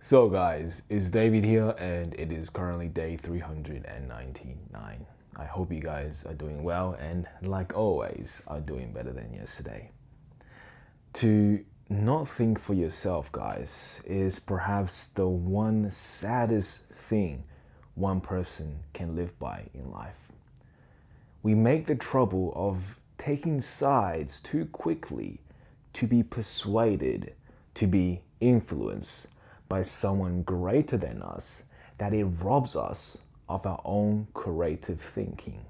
So guys, it's David here and it is currently day 399. I hope you guys are doing well and like always are doing better than yesterday. To not think for yourself, guys, is perhaps the one saddest thing one person can live by in life. We make the trouble of taking sides too quickly to be persuaded, to be influenced by someone greater than us, that it robs us of our own creative thinking.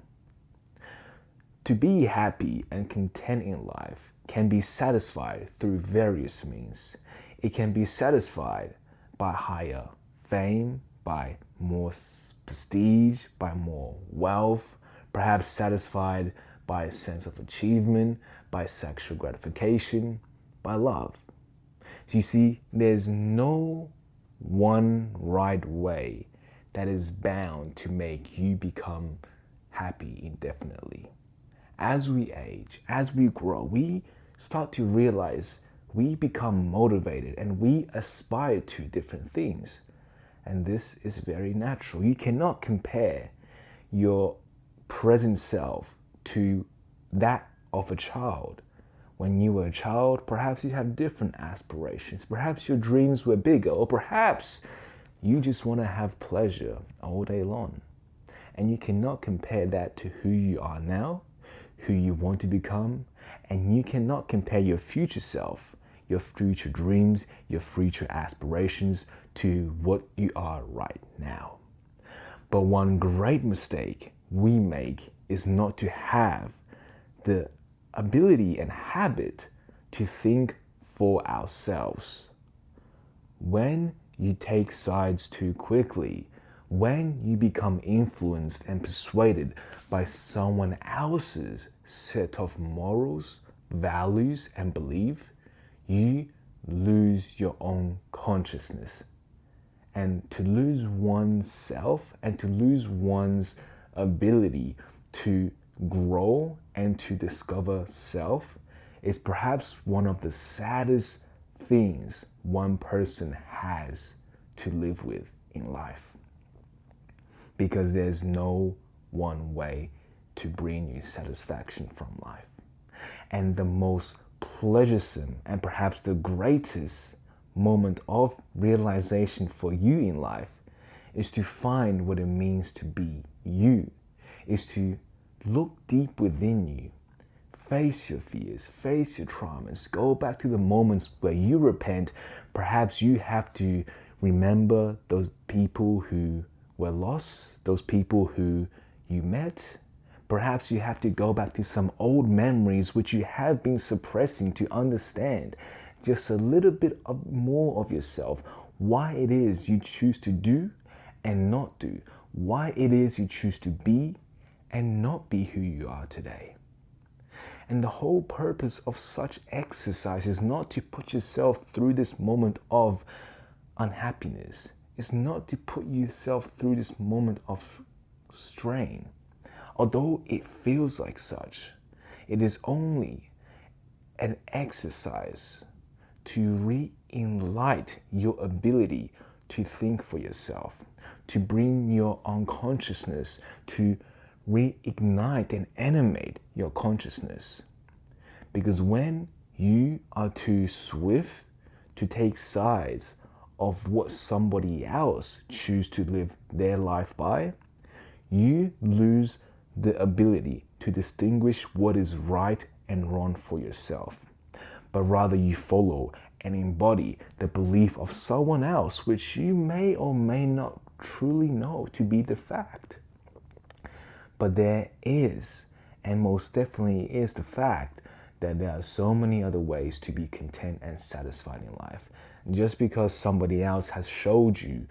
To be happy and content in life can be satisfied through various means. It can be satisfied by higher fame, by more prestige, by more wealth, perhaps satisfied by a sense of achievement, by sexual gratification, by love. So you see, there's no one right way that is bound to make you become happy indefinitely. As we age, as we grow, we start to realize we become motivated and we aspire to different things. And this is very natural. You cannot compare your present self to that of a child. When you were a child, perhaps you have different aspirations. Perhaps your dreams were bigger, or perhaps you just want to have pleasure all day long. And you cannot compare that to who you are now, who you want to become, and you cannot compare your future self, your future dreams, your future aspirations to what you are right now. But one great mistake we make is not to have the ability and habit to think for ourselves. When you take sides too quickly, when you become influenced and persuaded by someone else's set of morals, values, and belief, you lose your own consciousness. And to lose oneself and to lose one's ability to grow and to discover self is perhaps one of the saddest things one person has to live with in life. Because there's no one way to bring you satisfaction from life. And the most pleasuresome and perhaps the greatest moment of realization for you in life is to find what it means to be you, is to look deep within you, face your fears, face your traumas, go back to the moments where you repent. Perhaps you have to remember those people who were lost, those people who you met. Perhaps you have to go back to some old memories which you have been suppressing to understand just a little bit more of yourself, why it is you choose to do and not do, why it is you choose to be and not be who you are today. And the whole purpose of such exercise is not to put yourself through this moment of unhappiness. It's not to put yourself through this moment of strain. Although it feels like such, it is only an exercise to re-enlight your ability to think for yourself, to bring your unconsciousness to reignite and animate your consciousness. Because when you are too swift to take sides of what somebody else choose to live their life by, you lose the ability to distinguish what is right and wrong for yourself. But rather you follow and embody the belief of someone else, which you may or may not truly know to be the fact. But there is, and most definitely is the fact, that there are so many other ways to be content and satisfied in life. Just because somebody else has showed you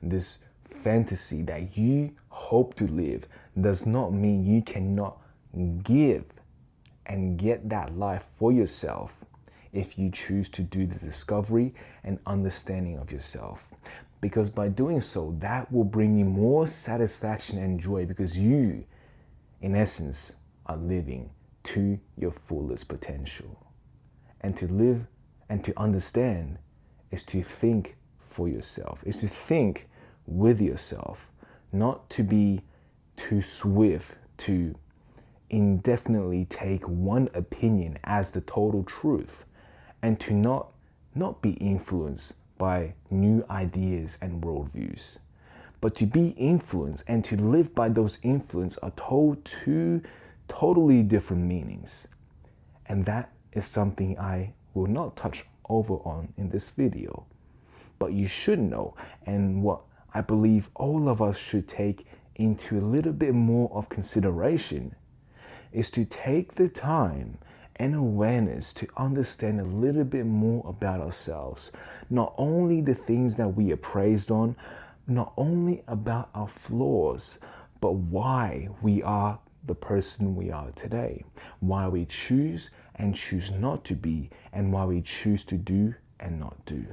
this fantasy that you hope to live does not mean you cannot give and get that life for yourself if you choose to do the discovery and understanding of yourself. Because by doing so, that will bring you more satisfaction and joy, because you, in essence, are living to your fullest potential. And to live and to understand is to think for yourself, is to think with yourself, not to be too swift to indefinitely take one opinion as the total truth, and to not be influenced by new ideas and worldviews, but to be influenced and to live by those influences are told two totally different meanings. And that is something I will not touch over on in this video. But you should know, and what I believe all of us should take into a little bit more of consideration, is to take the time and awareness to understand a little bit more about ourselves. Not only the things that we are praised on, not only about our flaws, but why we are the person we are today, why we choose and choose not to be, and why we choose to do and not do.